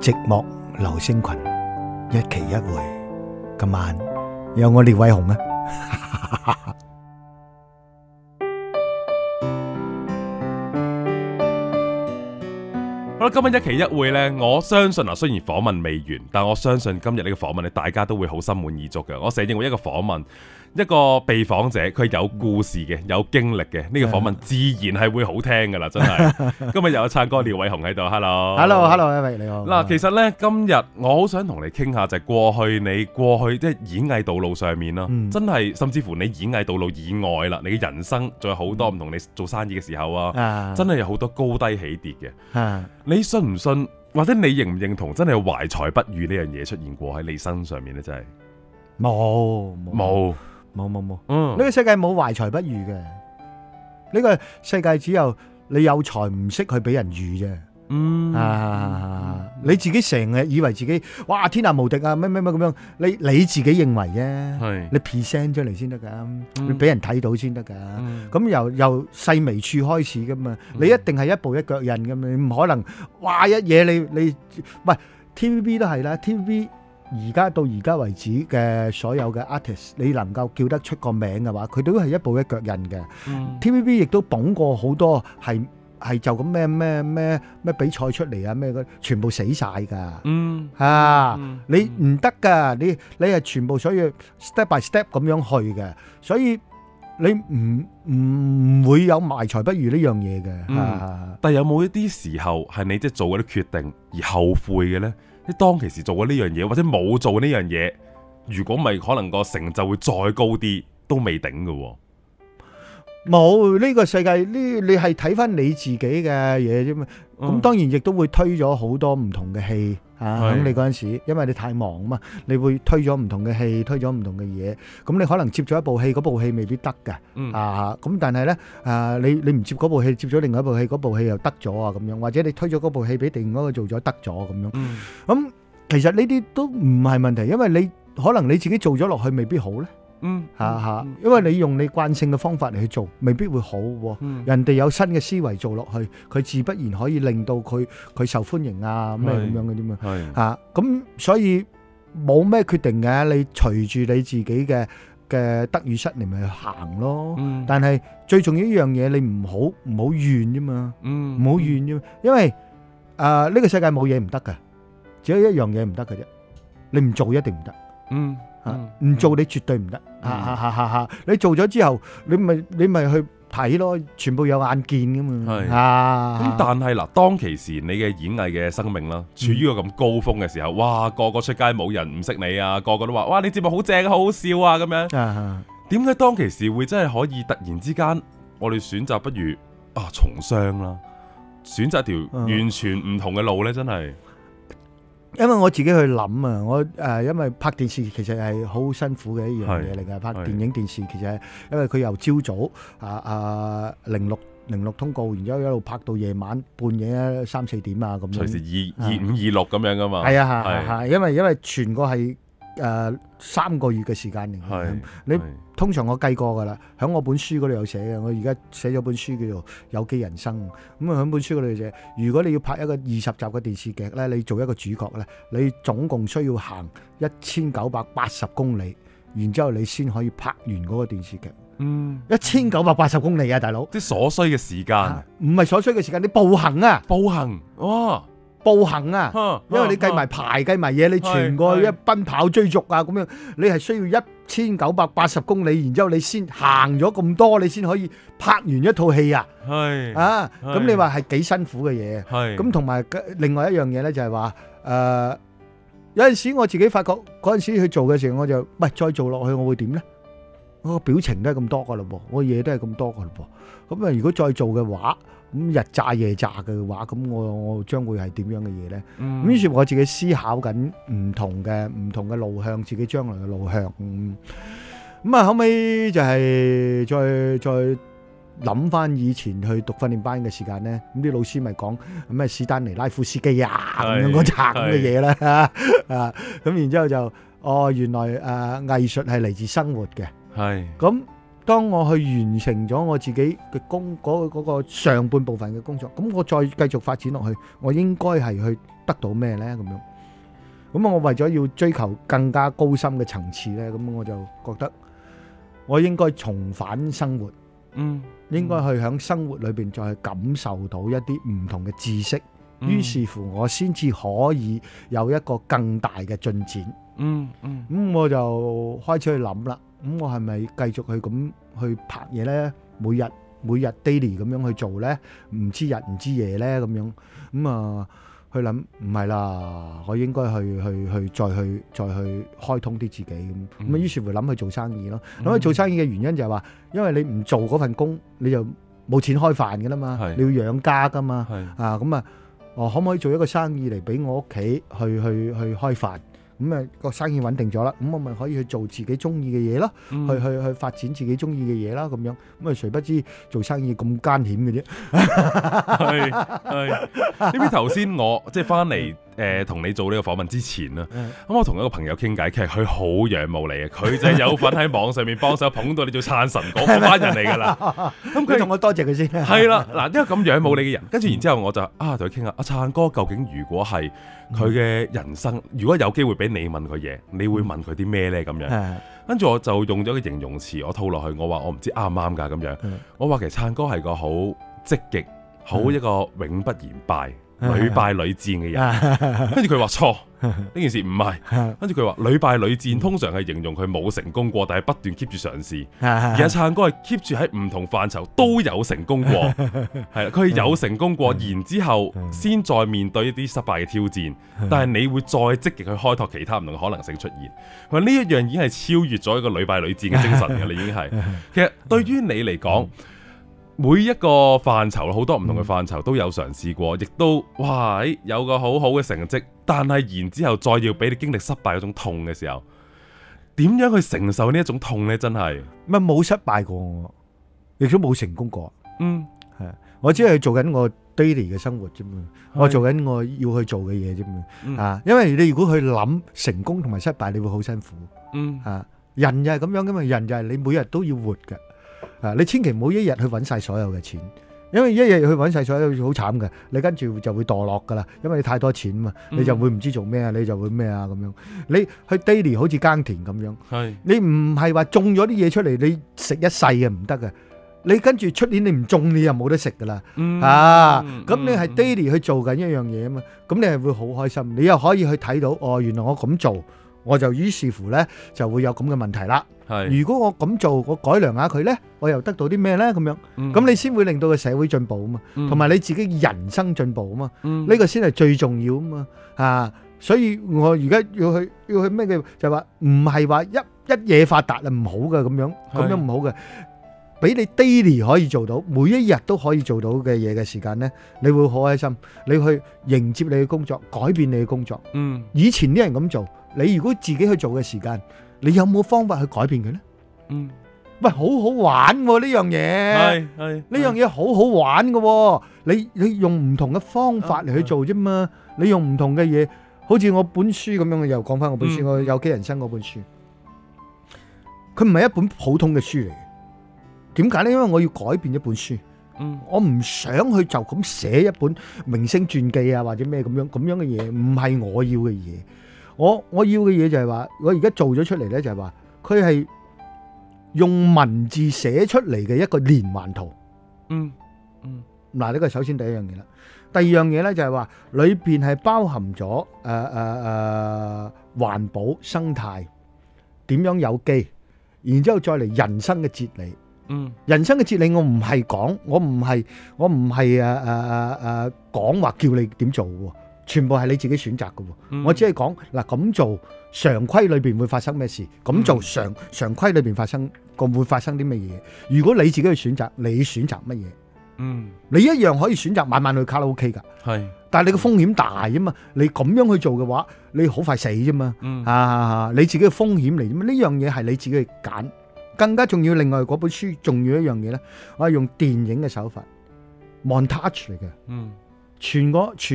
寂寞流星群，一期一會。今晚有我列偉雄啊！好啦，今日一期一會呢，我相信雖然訪問未完，但我相信今日呢個訪問咧，大家都會好心滿意足嘅。我成日認為一個訪問，一個被訪者，佢係有故事嘅，有經歷嘅，呢個訪問自然係會好聽噶啦，真係。今日又有燦哥廖偉雄喺度 ，hello，hello，喂，你好。嗱，其實呢，今日我好想同你傾下，就係過去即係演藝道路上面啦，真係甚至乎你演藝道路以外啦，你嘅人生仲有好多唔同，你做生意嘅時候啊，真係有好多高低起跌嘅。你信唔信，或者你認唔認同，真係有懷才不遇呢樣嘢出現過喺你身上面咧？真係冇。呢個世界冇懷才不遇嘅，呢個世界只有你有才唔識去俾人遇啫。你自己成日以為自己哇天下無敵啊咩咁樣，你自己認為啫，你 present 出嚟先得噶，你俾人睇到先得噶。咁由細微處開始噶嘛，你一定係一步一腳印噶嘛，你唔可能哇一嘢你喂 TVB 都係啦 ，TVB 而家到而家為止嘅所有嘅 artist， 你能夠叫得出個名嘅話，佢都係一步一腳印嘅。TVB 亦都捧過好多係就咁咩比賽出嚟啊咩全部死晒噶。你唔得噶，你係全部所以 step by step 咁樣去嘅，所以你唔會有懷才不遇呢樣嘢嘅。但係有冇一啲時候係你即係做嗰啲決定而後悔嘅咧？你當其時做過呢樣嘢，或者冇做呢樣嘢，如果咪可能個成就會再高啲，都未頂嘅。冇呢個世界你係睇翻你自己嘅嘢啫嘛。咁當然亦都會推咗好多唔同嘅戲喺你嗰陣時，因為你太忙啊嘛，你會推咗唔同嘅戲，推咗唔同嘅嘢。咁你可能接咗一部戲，嗰部戲未必得嘅。咁但係咧你唔接嗰部戲，接咗另外一部戲，嗰部戲又得咗啊咁樣，或者你推咗嗰部戲俾另外一個做咗得咗咁樣。咁其實呢啲都唔係問題，因為你可能你自己做咗落去未必好咧。因為你用你慣性嘅方法嚟去做，未必會好。人哋有新嘅思維做落去，佢自不然可以令到佢受歡迎啊咩咁樣嗰啲嘛。咁所以冇咩決定嘅，你隨住你自己嘅得與失嚟咪去行咯。但係最重要一樣嘢，你唔好怨啫嘛，唔好怨啫嘛。因為呢個世界冇嘢唔得㗎，只有一樣嘢唔得嘅啫，你唔做一定唔得。唔做你絕對唔得。你做咗之後，你咪去睇咯，全部有眼見噶嘛。咁但係嗱，當其時你嘅演藝嘅生命啦，處於個咁高峰嘅時候，哇，個個出街冇人唔識你啊，個個都話哇你節目好正啊，好好笑啊咁樣。點解當其時會真係可以突然之間，我哋選擇不如從商啦，選擇條完全唔同嘅路呢？真係。因為我自己去諗啊，我因為拍電視其實係好辛苦嘅一樣嘢嚟嘅，拍電影電視其實係因為佢由朝早06通告，然之後一路拍到夜晚半夜3、4點啊咁樣，隨時25、26咁樣噶嘛。係啊，因為全個係3個月嘅時間嚟嘅。你通常我計過噶啦，喺我本書嗰度有寫嘅。我而家寫咗本書叫做《有機人生》。咁啊喺本書嗰度寫，如果你要拍一個20集嘅電視劇咧，你做一個主角咧，你總共需要行1980公里，然之後你先可以拍完嗰個電視劇。1980公里啊，大佬！啲所需嘅時間，唔係所需嘅時間，你步行啊！哇！步行啊，因為你計埋排計埋嘢，你全個一奔跑追逐啊咁樣，你係需要1980公里，然之後你先行咗咁多，你先可以拍完一套戲啊。咁你話係幾辛苦嘅嘢。咁同埋另外一樣嘢咧，就係話有陣時我自己發覺嗰陣時去做嘅時候，我就喂再做落去，我會點咧？我個表情都係咁多噶嘞噃，我嘢都係咁多噶嘞噃。咁啊，如果再做嘅話，咁日炸夜炸嘅話，咁我將會係點樣嘅嘢咧？咁於是我自己思考緊唔同嘅路向，自己將來嘅路向。咁啊，後尾就係再諗翻以前去讀訓練班嘅時間咧，咁啲老師咪講咩史丹尼拉夫斯基啊咁樣嗰扎咁嘅嘢啦。咁然之後就原來藝術係嚟自生活嘅。咁當我去完成咗我自己嘅嗰個上半部分嘅工作，咁我再繼續發展落去，我應該係去得到咩呢？咁樣，咁我為咗要追求更加高深嘅層次呢，咁我就覺得我應該重返生活，應該去喺生活裏邊再去感受到一啲唔同嘅知識，於是乎我先至可以有一個更大嘅進展。咁我就開始去諗啦。咁我係咪繼續去咁去拍嘢呢？每日 daily 咁樣去做呢？唔知日唔知夜呢？咁樣咁啊去諗，唔係啦，我應該去再去開通啲自己咁。咁於是乎諗去做生意咯。諗去做生意嘅原因就係話，因為你唔做嗰份工，你就冇錢開飯噶啦嘛，你要養家噶嘛。咁啊，可唔可以做一個生意嚟俾我屋企去開飯？咁啊個生意穩定咗啦，咁我咪可以去做自己中意嘅嘢咯，去發展自己中意嘅嘢啦，咁樣咁啊，誰不知做生意咁艱險嘅啫。係呢邊頭先我即係翻嚟同你做呢個訪問之前啦，咁我同一個朋友傾偈，其實佢好仰慕你嘅，佢就係有份喺網上面幫手捧到你做撐神嗰班人嚟噶啦。咁佢同我多謝佢先。係啦，嗱，因為咁仰慕你嘅人，跟住然之後我就同佢傾下，阿燦哥究竟如果係佢嘅人生，如果有機會俾你問佢嘢，你會問佢啲咩呢？咁樣，跟住我就用咗個形容詞，我套落去，我話我唔知啱唔啱噶咁樣。我話其實燦哥係個好積極，好一個永不言敗、屢敗屢戰嘅人。跟住佢話錯，呢件事唔係。跟住佢話屢敗屢戰通常係形容佢冇成功過，但係不斷 keep 住嘗試。而阿燦哥係 keep 住喺唔同範疇都有成功過，係啦，佢有成功過，然之後先再面對一啲失敗嘅挑戰。但係你會再積極去開拓其他唔同嘅可能性出現。佢話呢一樣已經係超越咗一個屢敗屢戰嘅精神嘅，你已經係。其實對於你嚟講，每一個範疇，好多唔同嘅範疇都有嘗試過，亦都哇有個好好嘅成績。但係然之後再要俾你經歷失敗嗰種痛嘅時候，點樣去承受呢一種痛呢？真係咪冇失敗過我，亦都冇成功過。係我只係做緊我 daily 嘅生活啫嘛，我做緊我要去做嘅嘢啫嘛。因為你如果去諗成功同埋失敗，你會好辛苦。人就係咁樣噶嘛，人就係你每日都要活嘅。你千祈唔好一日去揾晒所有嘅錢，因為一日去揾晒所有好慘嘅，你跟住就會墮落噶啦，因為你太多錢嘛，你就會唔知做咩啊，你就會咩啊咁樣。你去 daily 好似耕田咁樣，你唔係話種咗啲嘢出嚟，你食一世嘅唔得嘅。你跟住出年你唔種，你又冇得食噶啦。咁你係 daily 去做緊一樣嘢啊嘛，咁你係會好開心，你又可以去睇到原來我咁做，我就於是乎呢就會有咁嘅問題啦。如果我咁做，我改良下佢呢，我又得到啲咩呢？咁樣，咁你先會令到個社會進步啊嘛，同埋你自己人生進步啊嘛，呢個先係最重要啊嘛。所以我而家要去咩嘅，就話唔係話一夜發達係唔好嘅，咁樣唔好嘅，俾你 daily 可以做到，每一日都可以做到嘅嘢嘅時間呢，你會好開心，你去迎接你嘅工作，改變你嘅工作。以前啲人咁做，你如果自己去做嘅時間，你有冇方法去改變佢呢？喂，好好玩喎呢樣嘢，呢樣嘢好好玩嘅。你用唔同嘅方法嚟去做啫嘛。你用唔同嘅嘢，好似我本書咁樣，又講翻我本書，我有機人生嗰本書，佢唔係一本普通嘅書嚟嘅。點解呢？因為我要改變一本書，我唔想去就咁寫一本明星傳記啊，或者咩咁樣嘅嘢，唔係我要嘅嘢。我要嘅嘢就係話，我而家做咗出嚟呢，就係話佢係用文字寫出嚟嘅一個連環圖。嗱，呢個首先第一樣嘢啦。第二樣嘢呢，就係話裏邊係包含咗環保生態，點樣有機，然之後再嚟人生嘅哲理。人生嘅哲理我唔係講，我唔係講話叫你點做嘅，全部係你自己選擇嘅。我只係講嗱，咁做常規裏邊會發生咩事，咁做常規裏邊會發生啲乜嘢。如果你自己去選擇，你選擇乜嘢？你一樣可以選擇晚晚去卡拉 OK 噶，但係你個風險大啊嘛。你咁樣去做嘅話，你好快死啫嘛。你自己嘅風險嚟啫嘛。呢樣嘢係你自己去揀。更加重要，另外嗰本書重要一樣嘢咧，我係用電影嘅手法 montage 嚟嘅。全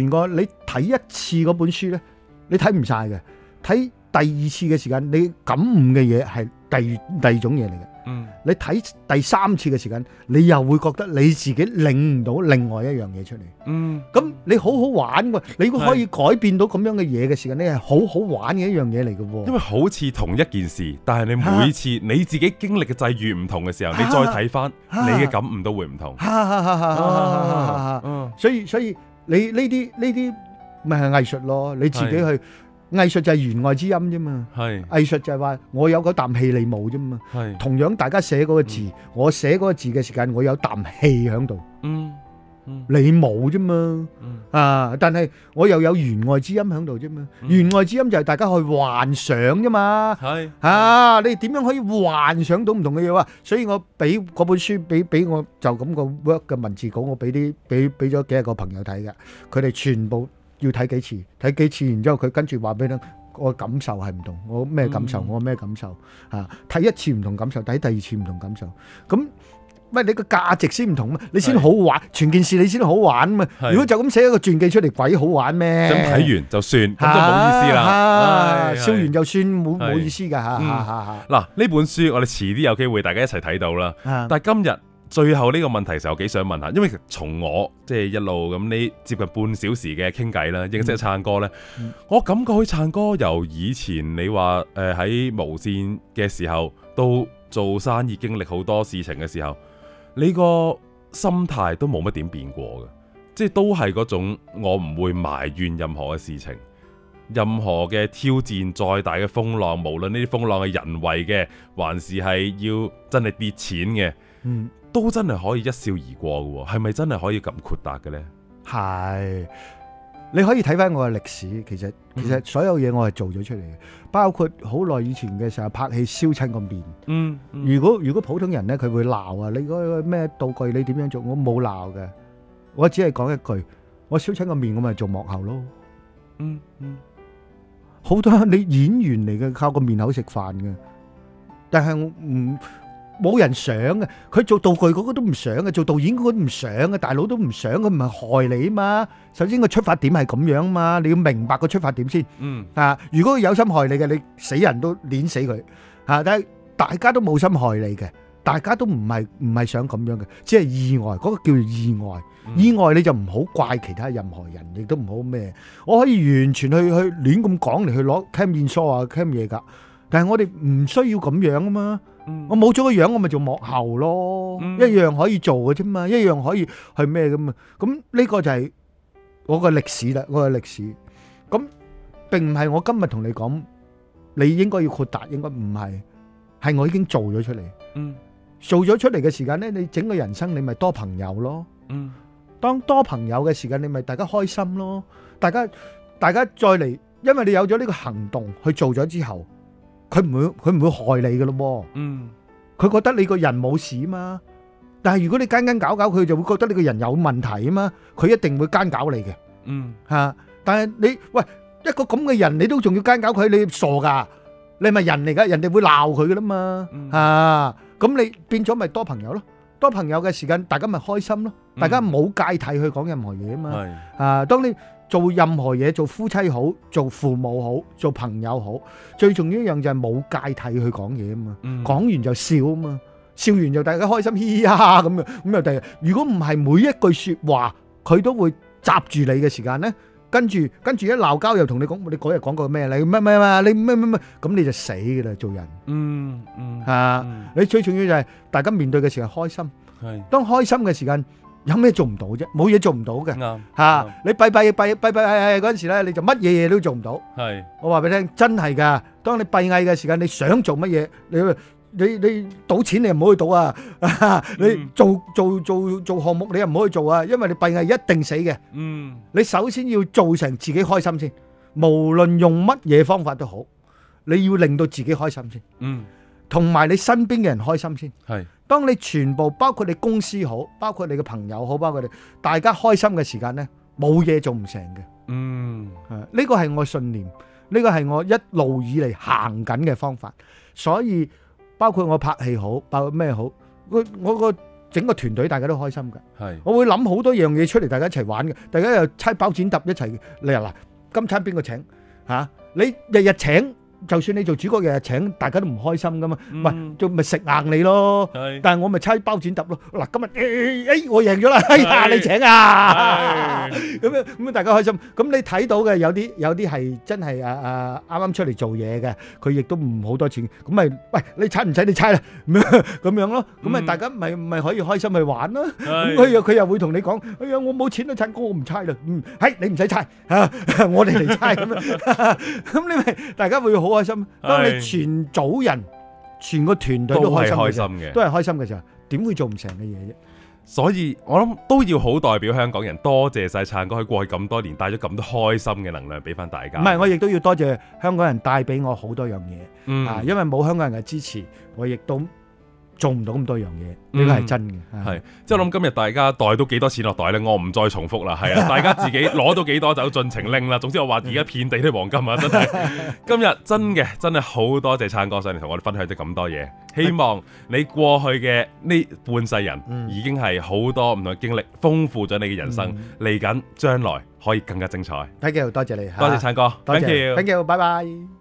個你睇一次嗰本書咧，你睇唔晒嘅。睇第二次嘅時間，你感悟嘅嘢係第二種嘢嚟嘅。你睇第3次嘅時間，你又會覺得你自己領唔到另外一樣嘢出嚟。咁你好好玩喎，你如果可以改變到咁樣嘅嘢嘅時間，你係好好玩嘅一樣嘢嚟嘅喎。因為好似同一件事，但係你每次你自己經歷嘅際遇唔同嘅時候，你再睇翻，你嘅感悟都會唔同。所以你呢啲咪係藝術咯，你自己去。藝術就係弦外之音啫嘛，藝術就係話我有嗰啖氣你冇啫嘛，同樣大家寫嗰個字，我寫嗰個字嘅時間，我有啖氣喺度，你冇啫嘛，但係我又有弦外之音喺度啫嘛，弦外之音就係大家去幻想啫嘛，你點樣可以幻想到唔同嘅嘢啊？所以我俾嗰本書俾我就咁個 work 嘅文字稿，我俾咗幾個朋友睇嘅，佢哋全部。要睇幾次，然之後佢跟住話俾你聽，我感受係唔同，我咩感受，我咩感受，睇一次唔同感受，睇第二次唔同感受，咁喂你個價值先唔同嘛，你先好玩，全件事你先好玩嘛。如果就咁寫一個傳記出嚟，鬼好玩咩？咁睇完就算，咁就冇意思啦，笑完就算冇意思噶嚇。嗱呢本書我哋遲啲有機會大家一齊睇到啦，但係今日。最後呢個問題時候，我幾想問下，因為從我即係一路咁呢接近半小時嘅傾偈啦，認識燦哥呢，我感覺佢燦哥由以前你話喺無線嘅時候，到做生意經歷好多事情嘅時候，你個心態都冇乜點變過嘅，即係都係嗰種我唔會埋怨任何嘅事情，任何嘅挑戰再大嘅風浪，無論呢啲風浪係人為嘅，還是係要真係跌錢嘅，都真係可以一笑而過嘅，係咪真係可以咁豁達嘅呢？係，你可以睇翻我嘅歷史，其實所有嘢我係做咗出嚟嘅，包括好耐以前嘅時候拍戲燒親個面。如果普通人呢，佢會鬧啊，你嗰個咩道具你點樣做？我冇鬧嘅，我只係講一句，我燒親個面，我咪做幕後咯。好多你演員嚟嘅，靠個面口食飯嘅，但係我唔。冇人想嘅，佢做道具嗰個都唔想嘅，做導演嗰個都唔想嘅，大佬都唔想，佢唔係害你啊嘛。首先個出發點係咁樣嘛，你要明白個出發點先。如果佢有心害你嘅，你死人都碾死佢。但係大家都冇心害你嘅，大家都唔係想咁樣嘅，只係意外，嗰個叫做意外。意外你就唔好怪其他任何人，亦都唔好咩。我可以完全去亂咁講嚟去攞 cam 現疏啊 cam 嘢㗎，但係我哋唔需要咁樣啊嘛。我冇咗個樣，我咪做幕後咯，一樣可以做嘅啫嘛，一樣可以去咩咁嘛。咁呢個就係我個歷史啦，我個歷史。咁並唔係我今日同你講，你應該要豁達，應該唔係，係我已經做咗出嚟。做咗出嚟嘅時間呢，你整個人生你咪多朋友咯。當多朋友嘅時間，你咪大家開心咯。大家再嚟，因為你有咗呢個行動去做咗之後。佢唔會害你噶咯，佢覺得你個人冇事嘛。但係如果你奸搞，佢就會覺得你個人有問題啊嘛。佢一定會奸搞你嘅，但係你喂一個咁嘅人，你都仲要奸搞佢，你傻噶？你係咪人嚟噶？人哋會鬧佢噶啦嘛。咁你變咗咪多朋友咯？多朋友嘅時間，大家咪開心咯。大家冇芥蒂去講任何嘢啊嘛。當你做任何嘢，做夫妻好，做父母好，做朋友好，最重要一樣就係冇芥蒂去講嘢啊嘛。講完就笑啊嘛，笑完就大家開心，嘻嘻哈哈咁樣。咁又第日，如果唔係每一句說話佢都會閘住你嘅時間咧，跟住一鬧交又同你講，你嗰日講過咩？你乜，你乜，咁你就死噶啦，做人。你最重要就係大家面對嘅時候開心。當開心嘅時間。有咩做唔到啫？冇嘢做唔到嘅。你閉嗰陣時咧，你就乜嘢都做唔到。我話俾你聽，真係噶。當你閉翳嘅時間，你想做乜嘢？你賭錢你唔好去賭啊！你做項目你又唔好去做啊！因為你閉翳一定死嘅。你首先要做成自己開心先，無論用乜嘢方法都好，你要令到自己開心先。同埋你身邊嘅人開心先。當你全部包括你公司好，包括你嘅朋友好，包括你大家開心嘅時間呢，冇嘢做唔成嘅。呢個係我信念，呢個係我一路以嚟行緊嘅方法。所以包括我拍戲好，包括咩好，我個整個團隊大家都開心嘅。我會諗好多樣嘢出嚟，大家一齊玩嘅。大家又猜包剪揼一齊嚟啦。今餐邊個請？你日日請就算你做主角日日請，大家都唔開心噶嘛，咪食硬你咯。但係我咪猜包剪揼咯。嗱，今日我贏咗啦，哎呀你請啊，咁大家開心。咁你睇到嘅有啲係真係啱啱出嚟做嘢嘅，佢亦都唔好多錢，咁咪喂你猜唔使你猜啦，咁樣咯。咁咪大家咪可以開心去玩咯。咁佢又會同你講，哎呀我冇錢啦，趁哥我唔猜啦。係你唔使猜嚇，我哋嚟猜咁樣。咁你咪大家會好開心。當你全組人、全個團隊都開心嘅，都係開心嘅時候，點會做唔成嘅嘢啫？所以我諗都要好代表香港人，多謝晒燦哥喺過去咁多年帶咗咁多開心嘅能量俾翻大家。唔係，我亦都要多謝香港人帶俾我好多樣嘢。因為冇香港人嘅支持，我亦都做唔到咁多樣嘢，呢個係真嘅。係，即係我諗今日大家袋到幾多錢落袋咧，我唔再重複啦。係啊，大家自己攞到幾多就盡情拎啦。總之我話而家遍地都係黃金啊，真係。今日真係好多謝燦哥上嚟同我哋分享咗咁多嘢。希望你過去嘅呢半世人已經係好多唔同嘅經歷，豐富咗你嘅人生。嚟緊將來可以更加精彩。Thank you，多謝你，多謝燦哥，多謝，Thank you，拜拜。